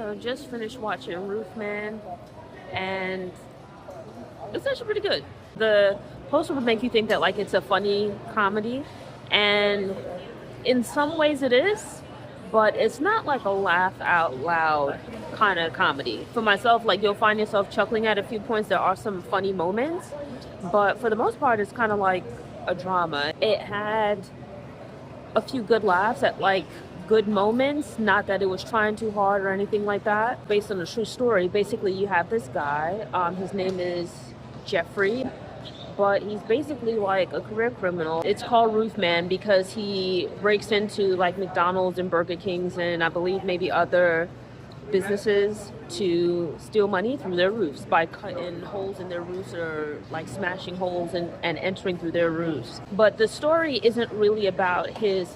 So just finished watching Roofman, and it's actually pretty good. The poster would make you think that like it's a funny comedy, and in some ways it is, but it's not like a laugh out loud kind of comedy. For myself, like you'll find yourself chuckling at a few points. There are some funny moments, but for the most part, it's kind of like a drama. It had a few good laughs at like good moments, not that it was trying too hard or anything like that. Based on a true story, basically you have this guy, his name is Jeffrey, but he's basically like a career criminal. It's called Roofman because he breaks into like McDonald's and Burger Kings and I believe maybe other businesses to steal money through their roofs by cutting holes in their roofs or like smashing holes and entering through their roofs. But the story isn't really about his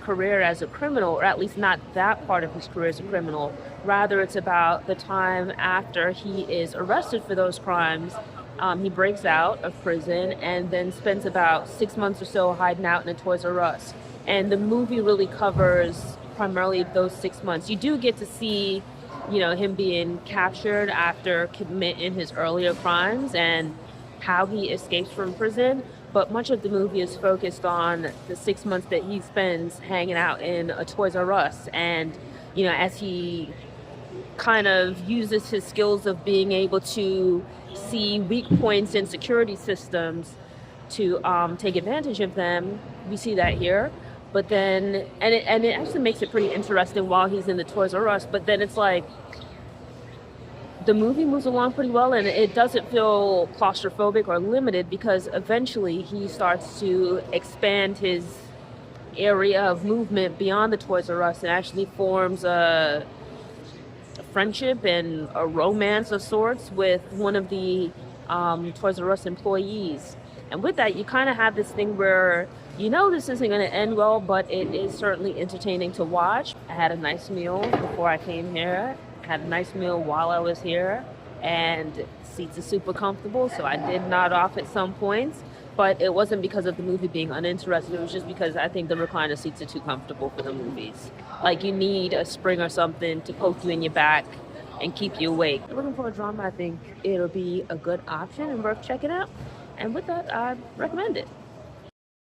career as a criminal, or at least not that part of his career as a criminal. Rather, it's about the time after he is arrested for those crimes. He breaks out of prison and then spends about 6 months or so hiding out in a Toys R Us. And the movie really covers primarily those 6 months. You do get to see, him being captured after committing his earlier crimes and how he escapes from prison. But much of the movie is focused on the 6 months that he spends hanging out in a Toys R Us. And, as he kind of uses his skills of being able to see weak points in security systems to take advantage of them. We see that here. But then, and it actually makes it pretty interesting while he's in the Toys R Us. But then it's like, the movie moves along pretty well and it doesn't feel claustrophobic or limited because eventually he starts to expand his area of movement beyond the Toys R Us and actually forms a friendship and a romance of sorts with one of the Toys R Us employees. And with that, you kind of have this thing where this isn't going to end well, but it is certainly entertaining to watch. I had a nice meal before I came here. Had a nice meal while I was here, and seats are super comfortable, so I did nod off at some points, but it wasn't because of the movie being uninteresting. It was just because I think the recliner seats are too comfortable for the movies. Like, you need a spring or something to poke you in your back and keep you awake. If you're looking for a drama, I think it'll be a good option and worth checking out, and with that, I recommend it.